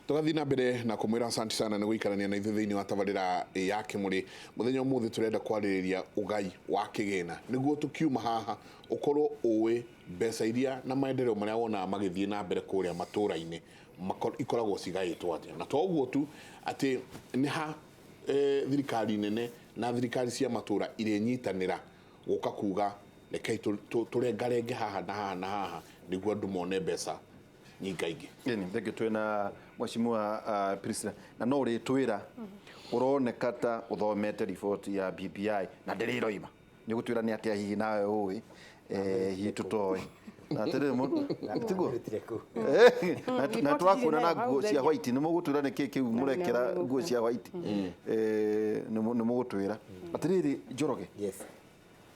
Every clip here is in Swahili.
Tugathi na mbere na kumwira asante sana ni guikarania na ithu thiini wa tabarira ya Kimuri. Muthenya umuthi turenda kwaririria ugai wa kigina niguo tukiuma haha ukorwo uwe mbeca iria na maendeleo maria wona magithie na mbere kuria matuura-ini ikoragwo cigaitwo atia na to uguo tu ati ni ha thirikari nene na thirikari cia matura ire nyitanira guka kuga rekei turengarenge haha na haha na haha niguo andu mone mbeca nyingaingi. Ni thenge twena mheshimiwa president na no ri twira uroneka ta uthomete report ya BBI na ndiriroima ni gutwira ni atia hihi nawe uwi hihi tutoi na tere tigo na twakuna na nguo cia white ni mugutwira ni kiki murekera nguo cia white ni mugutwira atiriri Njoroge. Yes.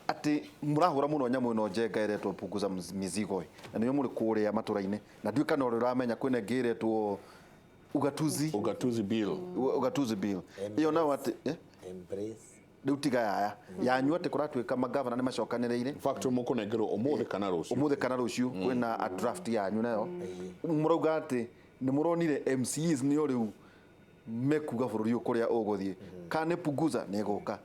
Ati murahura muno nyamu ino njenga iretwo punguza mizigo na niyo muri kuria matura-ini na nduika no uramenya kwene ngiretwo ugatuzi bill iyo na ati embrace ndutiga yaya yanyu ati kuratwika magavana ni macokaniriire fact mukunengerwo umuthi kana rucio kwina a draft yanyu nayo murauga ati ni muronire MCs ni uriu mekuga bururi ukuria uguthie kana punguza ni guka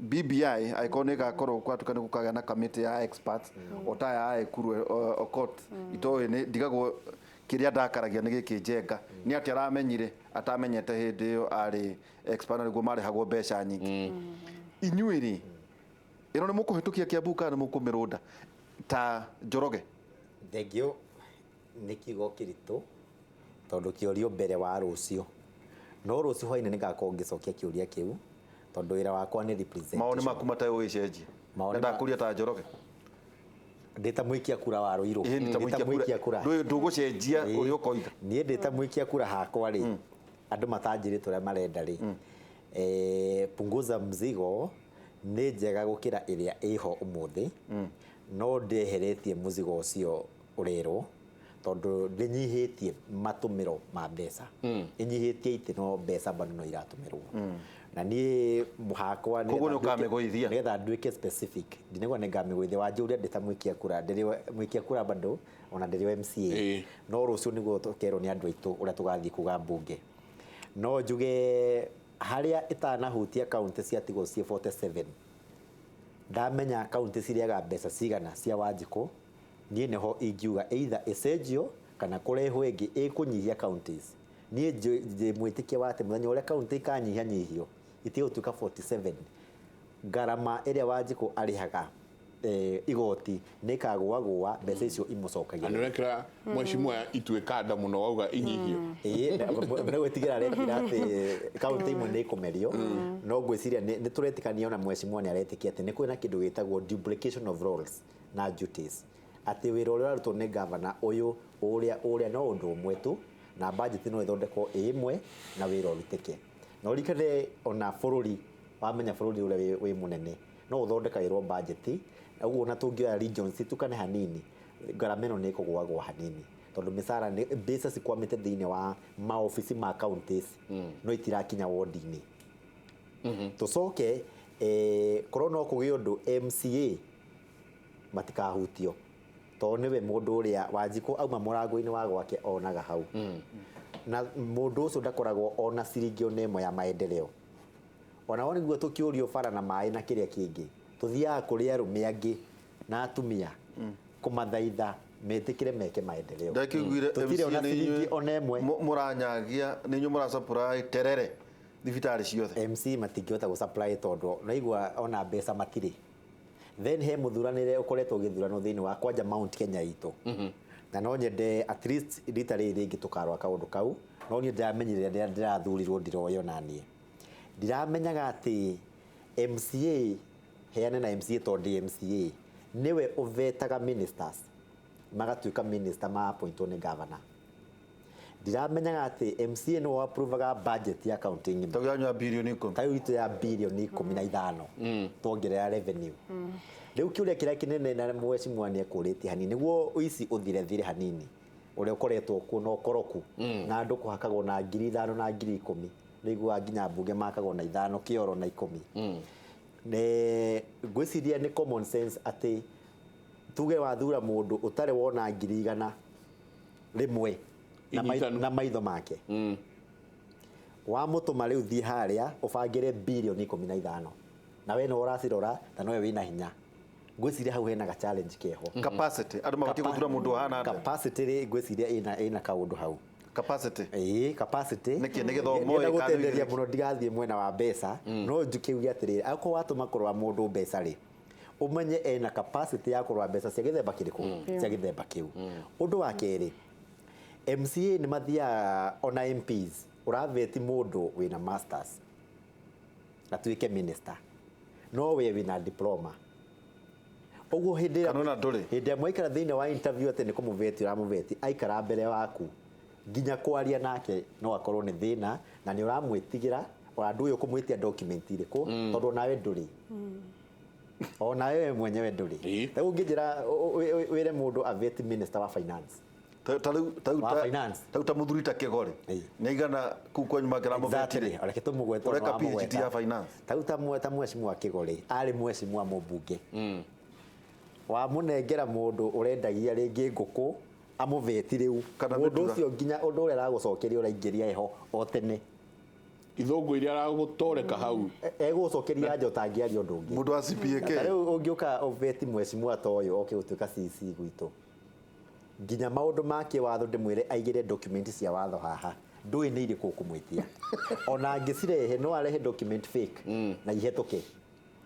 BBI iconic gakorwo kwatukana gukaga na committee ya experts otaya aikuru court itoe ni digagwo kiria ndakaragia ni giki njenga ni ati aramenyire atamenyete hindi iyo ari expert niguo marihagwo mbeca nyingi inyuiri ino ni mukuhitukia kiambuka ni mukumirunda ta Njoroge. Thegio ni kigo kiritu tondu kiorio mbere wa rucio no rucio hwaine ningakorwo ngicokia kiuria kiu tondu wira wakwa ni representation maoni maku matayo wicenjie na ndakuria ta Njoroge ndita mwikia kura wa Ruiru ndita mwikia kura ndugucenjia uri ukoiga nie ndita mwikia kura hakwa ri andu matanjirite ria marenda ri punguza mzigo ni njega gukira iria iho umuthi no ndeheretie muzigo ucio urero tondu ndinyihitie matumiro ma mbeca inyihitie itino mbeca bado no iratumirwo na ni muhakwa ni koguo ukamegwithia nigetha nduike specific ndinegwa ningamegwithia wanjuria nditamwikia kura ndiri mwikia kura bado ona ndiri MCA no rucio niguo tukero ni andu aitu uria tugathii kuga mbunge no njuge haria itanahutia county cia tigo cia 47 ndamenya county ciriaga mbeca cigana cia Wanjiko nie neho ingiuga either esenjio kana kurehwo ingi ikunyihia counties nie je mwitikia wate muthenya uria county kanyihia nyihio itigutuka 47 garama iria Wanjiko arihaga igoti nikagwa mbeca icio imucokagia anurekera mheshimiwa itwekada muno wauga inyihio no gwetigira retira ati county imwe ni kumerio no gwiciria ni turetikania na mheshimiwa ni aretikia ati ni kwina kindu gitagwo duplication of roles na duties ati wira uria arutwo ni governor uyu uria no undu umwe tu na budget no ithondekwo imwe na wira urutike no rikane ona bururi wamenya bururi uria wi munene no uthondekagirwo budget uguo na tungioya regions tukane hanini garameno ni kugwagwo hanini tondu misara ni mbeca cikwamite thiine wa maofisi ma counties no itirakinya ward-ini tucoke korona kugi undu MCA matikahutio to niwe mundu uria Wanjiko auma murango-ini wa gwake onaga hau na mundu ucio ndakoragwo ona ciringi ona ya maendeleo ona woni guo tukiurio bara na mai na kiria kingi tuthiaga kuri arume angi na atumia kumathaitha metikire meke maendeleo ndakiguire MC ona emwe muranyagia ninyu mura supply terere thibitari ciothe MC matingihota gu supply tondu naigua ona mbeca matiri then he muthuranire ukoretwo githurano thiini wa kwanja Mount Kenya itu na no nyende at least rita riri ringi tukarwa kaundu kau no ni ndamenyire ndirathurirwo ndiroyo nanie ndiramenyaga ati MCA heane na MCA tondu MCA niwe uvetaga ministers magatuika minister ma appointwo ni governor ndiramenyaga ati MCA no approvaga budget ya county ngima tuganywa bilioni 10 tayo itu ya bilioni 15 tuongerera revenue riu kiuria kiria kinene na mheshimiwa ni ekuriti hanini niguo uici uthire hanini uria ukoretwo kuno koroku na andu kuhakagwo na 5,000 na 10,000 niguo nginya mbunge makagwo na 5 kioro na 10 ne gwiciria ni common sense ati tuge wathura mundu utare wona 100,000 rimwe na maitho make wa mutuma riu thi haria ubangire bilioni 15 na we no uracirora na nowe wina hinya ngwiciria hau hena ga challenge keho capacity andu mabatie guthura mundu hana capacity ri ngwiciria ina kaundu hau capacity capacity niki githomo ä gutenderia muno ndigathie mwena wa mbeca no njukiugia atiriri ako watuma kurwa mundu mbeca ri umenye ena capacity ya kurwa mbeca cia githemba kiriku cia githemba kiu undu wa keri MCA ni mathia ona MPs uraveti mundu wina masters na tuike minister no we wina diploma oguo hindi mwaikara thiini wa interview ati ni kumuveti uramuveti aikara mbere waku nginya kwaria nake no akorwo ni thina na ni uramwitigira andu uyu kumwitia document iriku tondu nawe nduri ona wewe mwenyewe nduri ta ungijira wire mundu aveti minister wa finance ta muthuri ta kigore ni igana ku kwenyu makira muvetire reke tumugweta ureka PhD ya finance ta mheshimiwa kigore ari mheshimiwa mubunge wa munengera mundu urendagia ringi nguku amuveti riu mundu ucio nginya undu uria aragucokeria uraingiria eho o tene ithungu iria aragutoreka hau egucokeria nja utangiaria undu ungi mundu wa CPK riu ungiuka uveti mheshimiwa toyo oke utuika CC gwitu nginya maundu make watho ndimwire aigire document cia watho haha ndui ni iriku kumwitia ona ngicirehe no arehe document fake na ihetuke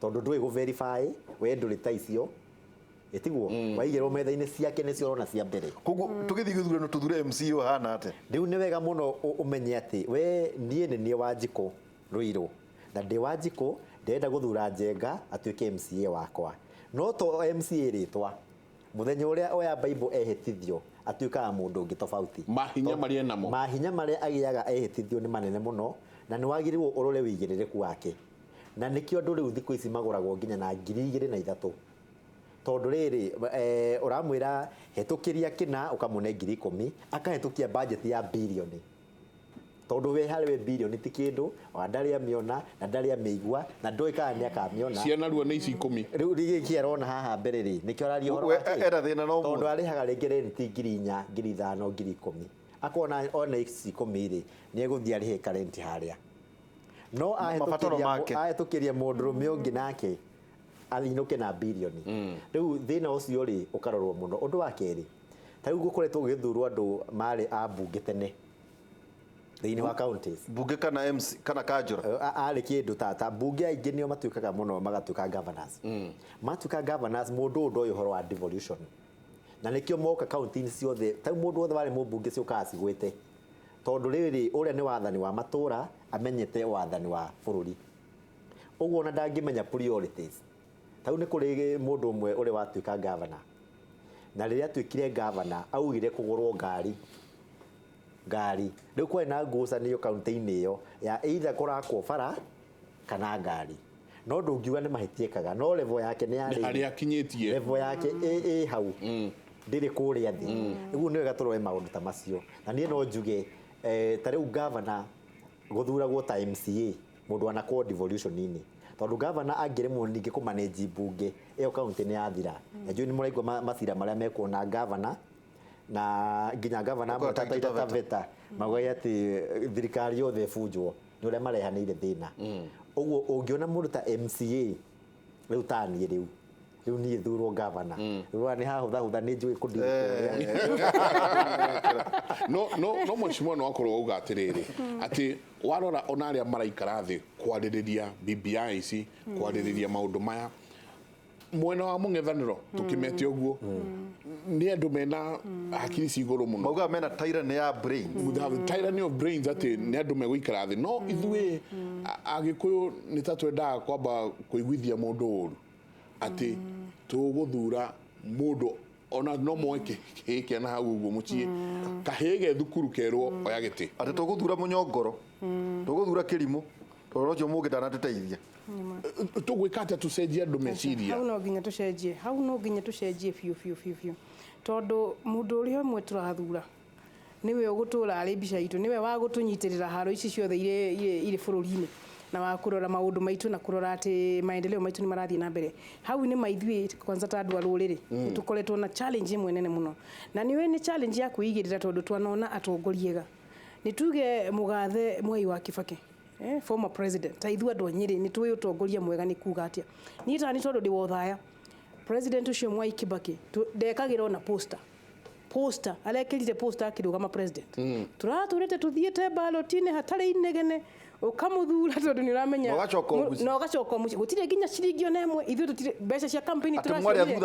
tondu ndui go verify we nduri ta icio etiguo waigirwo metha-ini ciake nicio urona cia mbere koguo tugithi githurano tuthure MCA hana ate riu ni wega muno umenye ati we nie ni Wanjiku Ruiru na ndi Wanjiku ndenda guthura Njenga atuike MCA wakwa no to MCA ritwa muthenya uria oya Bible ehitithio atuikaga mundu ungi tofauti mahinya maria namo mahinya maria agiaga ehitithio ni manene muno na ni wagirirwo urore wigiririku wake na nikio andu riu thiku ici maguragwo nginya na 2003 tondu riri uramwira hetukiria kina ukamune 10,000 akahetukia budget ya bilioni tondu we hariwe bilioni ti kindu ndari amiona na ndari amigua na ndoi kana ni akamiona ciana ruo ni ici 10 riu rigi arona haha mbere ri nikio arario horo era thina no tondu arihaga ringi renti 4,000 5,000 10,000 akona ona ici 10 ri ni eguthia rihe karenti haria no ahetukiria mundu rume ungi nake alinuke na bilioni riu thina ucio ri ukarorwo muno undu wa keri tariu gukoretwo githurwo andu mari a bunge tene thiini wa counties bunge kana MC kana kajura ari kindu tata bunge aingi nio matuikaga muno magatuika governors matuika governors mundu undu uyu horo wa devolution na nikio moka county ciothe tariu mundu wothe wari mubunge cio kacigwite tondu riri uria ni wathani wa matura amenyete wathani wa bururi uguo ona ndangimenya priorities tau ni kuri mundu umwe uri watuika governor na riria tuikire governor augire kugurwo ngari riu kwari na ngucanio kaunti-ini iyo ya either kurakwo bara kana ngari no ndungiuga ni mahitiekaga no level yake ni ari akinyitie level yake hau ndiri kuria thi uguo ni wega turwe maundu ta macio na nie no njuge tariu governor guthuragwo ta MCA mundu anakwo devolution-ini tondu governor angiremwo ningi kumanage bunge iyo county ni yathira na juu ni muraigwa macira maria mekwo na governor na nginya governor mutataita taveta magwai ati thirikari yothe bunjwo ni uria marehanire thina uguo ungiona mundu ta MCA riu tani riu ni thurwo governor riu ni hahutha ni njui kudirikuria no mheshimiwa no akorwo uga atiriri ati warora ona aria maraikara thi kwaririria BBI ici kwaririria maundu maya mwena wa mung'ethaniro tukimete uguo ni andu mena hakiri ciguru muno mauga mena tyranny ya brain tyranny of brains ati ni andu meguikara thi no ithui agikuyu ni tatwendaga kwamba kuiguithia mundu uru ati tuguthura mundu ona no moke hiki na hau uguo mucie kahege thukuru kerwo oya giti ati tuguthura munyongoro tuguthura kirimu torojo muge ndanateteithia tugwika atia tucenjie andu meciria hau no nginya tucenjie biu tondu mundu uri umwe turathura niwe ugutura ari mbica itu niwe wa gutunyitirira haro ici ciothe ire bururi-ini na wa kurora maundu maitu na kurora ati maendeleo maitu ni marathii na mbere hau ni maithwi kwanza ta andu a ruriri tukoretwo na challenge imwe nene muno na niwe ni challenge ya kuigirira tondu twanona atongoriega ni tuge mugathe Mwai wa Kibaki former president ta ithu andu Nyeri ni tuwe utongoria mwega ni kuga atia ni tani tondu ndi wothaya president ucio Mwai Kibaki ndekagirwo na poster alekirite poster akirugama president turaturete tuthiete ballotine hatari inegene ukamuthura tondu ni uramenya no gacoka muci gutire ginya ciringi onemwe ithu tutire mbeca cia campaign twarire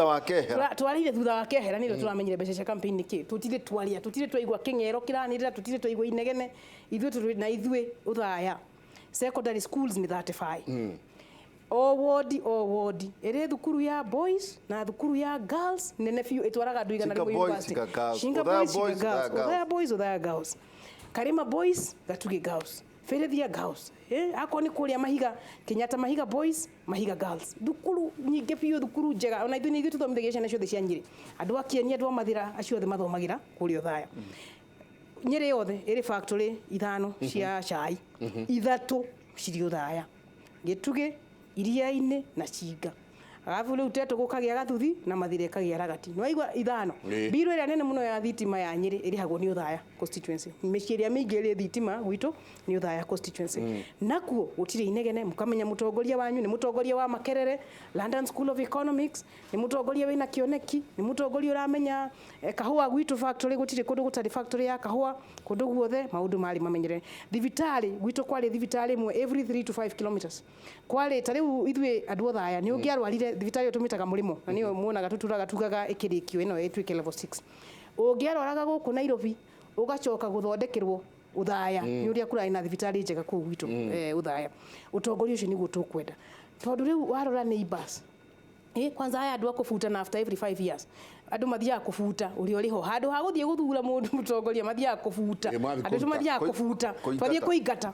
thutha wa kehera niro turamenyire mbeca cia campaign ki tutire twaigwa kingero kiranirira tutire twaigwa inegene ithu na ithwe uthaya secondary schools ni 35 o ward ere thukuru ya boys na thukuru ya girls nene fiu etwaraga ndu igana rwo university Shinga boys Uthaya girls Karima boys Gatuge girls Ferethia girls ako ni kuria Mahiga Kenyatta Mahiga boys Mahiga girls thukuru nyinge fiu thukuru njega ona ithu ni ithu tuthomithagia nacio the cia Nyeri andu akieni andu mathira acio the mathomagira kuria Uthaya Nyeri yothe ere factory ithano cia chai ithatu ciri Uthaya Gituge iria-ini na Chinga alafu riu teto gukagia gathuthi na Mathire kagia ragati nwaigwa ithano biro ira nene muno ya thitima ya Nyeri irihagwo ni Uthaya constituency meciria mingi iri thitima gwitu ni Uthaya constituency nakuo gutire inegene mukamenya mutongoria wanyu ni mutongoria wa Makerere London School of Economics ni mutongoria wina kioneki ni mutongoria uramenya kahua gwitu factory gutire kundu gutari factory ya kahua kundu guothe maundu mari mamenyere thibitari gwitu kwari thibitari imwe every 3 to 5 kilometers kwari tariu ithwe andu Uthaya ni ungiarwarire thibitari utumitaga murimo na niyo muonaga tuturaga tugaga ikirikio ino etwike level 6 ungiaroraga guku Nairobi ugacoka guthondekerwo Uthaya ni uria kurai na thibitari njega ku gwitu Uthaya utongoria ucio niguo tukwenda tondu riu warora neighbors kwanza aya andu akufuta na after every 5 years andu mathia kufuta uri oriho handu ha guthie guthura mundu mutongoria mathia kufuta andu mathia kufuta twathie kuingata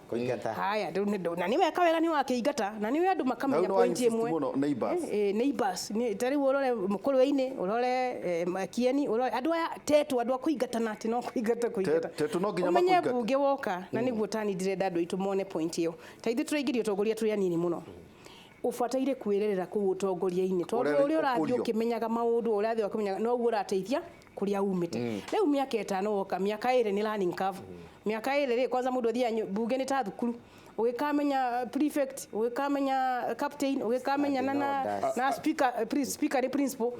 haya na niwe kawega ni wake ingata na niwe andu makamenya point imwe neighbors ni tari urore mukuru-ini urore Kieni urore andu aya tetu andu akuingata na ati no kuingata tetu no nginya makuingata bunge woka na niguo tani direnda andu itu mone point iyo taithi turaingiria utongoria turi anini muno ufataire kwirerera ku utongoria-ini tondu uri urathio kimenyaga maundu urathio kimenyaga no guo urateithia kuria umite leo miaka 5 woka miaka 2 ni learning curve miaka 2 kwanza mundu athia bunge ni ta thukuru ugikamenya prefect ugikamenya captain ugikamenya na speaker ni principal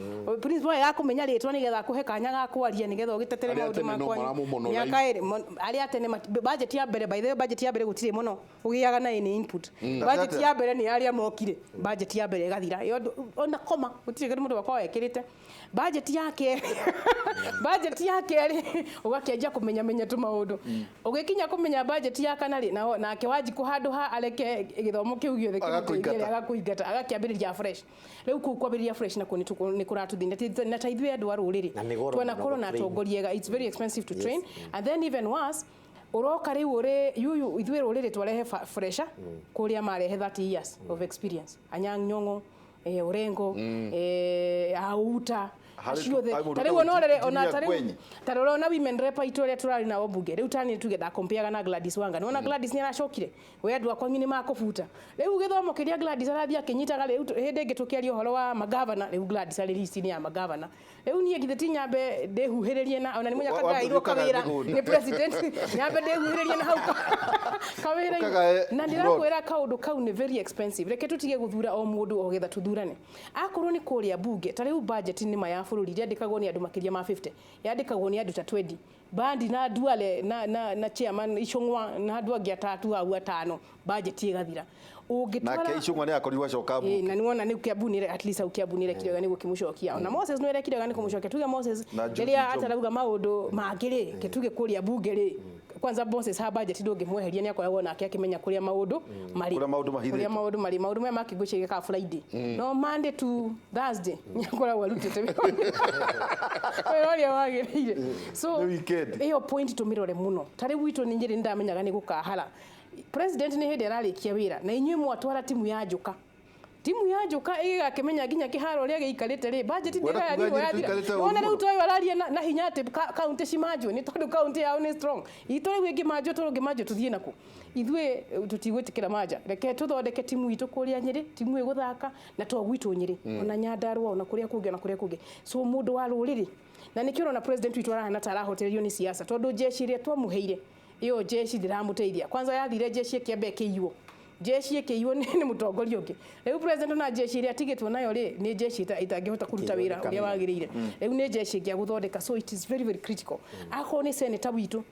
ya kumenya ritwa nigetha kuhe kanya ga kwaria nigetha ugitetere maundu makwa miaka 2 ari atene budget ya mbere by the way budget ya mbere gutire muno ugiaga na ni input budget ya mbere ni aria mokire budget ya mbere gathira ona koma gutire kindu mundu wakwa wekirite budget yake ari ugakenja kumenya menya tu maundu ugikinya kumenya budget ya kanari na kewaji handu ha areke githomo kiu giothe kiguteithia agakuingata agakiambiriria fresh riu kwambiriria fresh na ni kuratuthinde na taithwe andu a ruriri twana korona atongoriega it's very expensive to train and then even worse uroka riu uri yuyu ithwe ruriri twarehe fresha kuria marehe 30 years of experience Anyang' Nyong'o Orengo Auta tariwo norere ona taroro na women rep itoria turari na obunge riu tani tugetha compare na Gladys Wanga nona Gladys ni aracokire we andu akwa nyini makufuta riu githomo kiria Gladys arathia kinyitaga riu hinde ngitukiaria uhoro wa magavana riu Gladys ari list ni ya magavana riu nie githeti nyambe ndehuhiririe na ona ni munya kaga iroka wira ni president nyambe ndehuhiririe na hau kawira na ndirakwira kaundu kau ni very expensive reke tutige guthura o mundu o getha tuthurane akorwo ni kuria bunge tariu budget ni maya bururi yandikagwo ni andu makiria ma 50 yandikagwo ni andu ta 20 bandi na duale na chairman Icung'wa na andu angi atatu au atano budget igathira ugitwara nake Icung'wa ni akorirwa coka na niwona ni ukiabunire at least ukiabunire kidogo ni gukimucokia na Moses no ere kidogo ni kumucokia tuge Moses riria atarauga maundu mangiri kituge kuria bunge ri kwanza Moses ha budget ndoge mweheria ni akoragwo nake akimenya kuria maundu mari kuria maundu me makigucika ka Friday no Monday to Thursday ni akoragwo arutite wewe wagirire so iyo point to mirore muno tari gwitu ni njiri ndamenyaga ni gukahara president ni hindi ararikia wira na inyuĩ mwatwara timu ya njuka timu ya njuka igakimenya nginya kiharo ria giikarite ri budget ndira ni Giikarĩte ona ũguo. riu toyo araria na hinya ati county cimanjwe ni tondu county yao ni strong itore wingi manjwe toro ngimanjwe tuthie naku ithwe tutigwitikira manja reke tuthondeke timu itu kuria Nyeri timu iguthaka na to gwitu Nyeri ona Nyandarua ona kuria kungi ona kuria kungi so mundu wa ruriri na nikiro na president witu arahana tarahotererio ni siasa tondu jeshi ria twamuheire iyo jeshi ndiramuteithia kwanza yathire jeshi kiambe kiiyo jeshi kiiyo ni mutongoria ungi riu president na jeshi ria tigitwo nayo ri ni jeshi itangihota kuruta wira uria wagirire riu ni jeshi ngia guthondeka so it is very very critical ako ni senator witu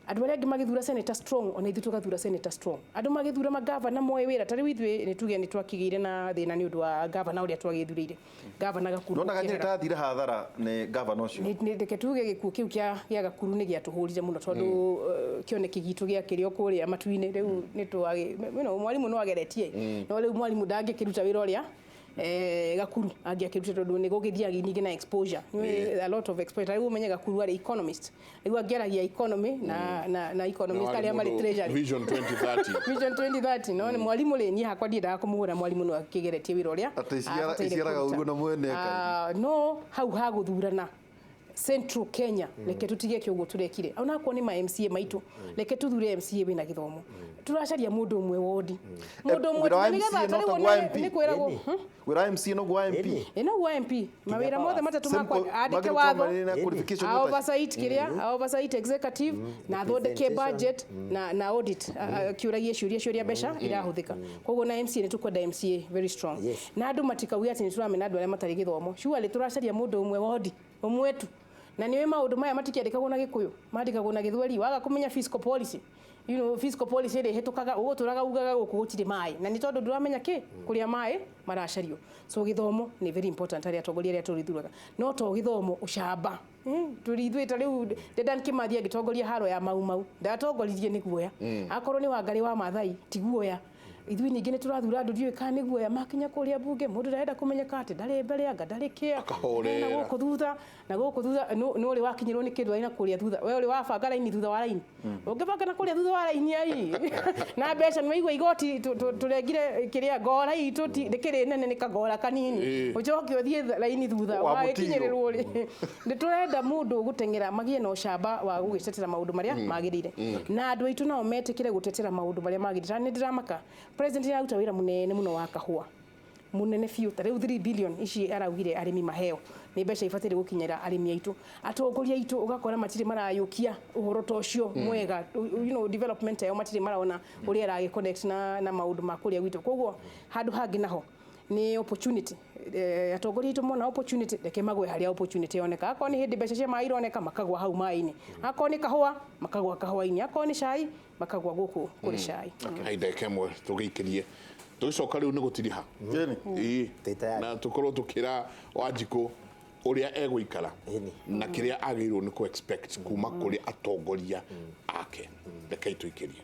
andu aria magithura senator strong ona ithu tugathura senator strong andu magithura magavana moe wira tari withwe ni tuge ni twakigire na thina ni undu wa gavana uria twagithurire gavana Gakuru nona ganyire tathire hathara ni gavana ucio ni reke tuge gikuo kiu kia Gakuru ni gia tuhurire muno tondu kioneki gitu gia kirio kuria matuine riu ni twage mwalimu no ageretie no riu mwalimu dange kiruta wira uria Gakuru agia kiruta tondu ni gugithia nyingi na exposure a lot of exposure riu menye Gakuru ari economist riu ageragia economy na economist ali amari treasury Vision 2030 Vision 2030 no ni mwalimu le ni hakwa ndira kumuhura mwalimu no akigeretie wira uria isiaraga uguo na mwene no hau haguthurana Central Kenya reke tutige kiugo turekire ona ko ni ma MCA maitu reke tuthure MCA bina githomo turacaria mundu umwe wodi mundu umwe nigetha tari wona ni kwiragwo wira MC no gwa MP ino gwa MP mawira mothe matatu makwa andike watho oversight kiria oversight executive na thondeke budget na audit kiuragie ciuria besha irahuthika koguo na MCA ni tukwenda MCA very strong na andu matikauya ati ni turamena andu aria matari githomo surely turacaria mundu umwe wodi umwetu na niwe maundu maya matikiandikagwo na Gikuyu mandikagwo na Githweri waga kumenya fiscal policy fiscal policy iri hitukaga uguturaga ugaga guku gutire mai na ni tondu nduramenya ki kuria mai maracario so githomo ni very important ari atongoria aria turithuraga no to githomo ucamba turithwita riu Dedan Kimathi agitongoria haro ya mau ndatongoririe ni guoya akorwo ni Wangari wa Maathai ti guoya ithui nyingi ni turathura andu ndiwe kana ni guoya makinya kuria bunge mundu ndarenda kumenyeka ati ndari mbere anga ndari kia na guku thutha no uri wakinyirwo ni kindu aina kuria thutha we uri wabanga raini thutha wa raini ungibanga na kuria thutha wa raini ai na mbeca ni waigua igoti turegire kiria ngora itu ndikiri nene ni kagora kanini ujoke uthie raini thutha wa ikinyirirwo ri ndi turenda mundu gutengera magie no shamba wa gugitetera maundu maria magirire na andu aitu nao metikire gutetera maundu maria magirire ni ndiramaka president ya uta wira munene muno wa kahua munene fiu tare 3 billion ici araugire arimi maheo ni mbeca ifatire gukinyira arimi aitu atongoria aitu ugakora matiri marayukia uhoro tocio mwega development yao matiri maraona uri arage connect na maundu makuria gwitu koguo handu hangi naho ni opportunity atongoria aitu mona opportunity reke magwe haria opportunity yoneka akoni ni hindi mbeca cia mai ironeka makagwa hau mai-ini akoni ni kahua makagwa kahua-ini akoni ni cai makagwa guku kuri cai haida kemwe tugikirie tugicoka riu ni gutiriha na tukorwo tukira Wanjiku uria eguikara na kiria agirwo ni ku expect kuma kuri atongoria ake reke tuikirie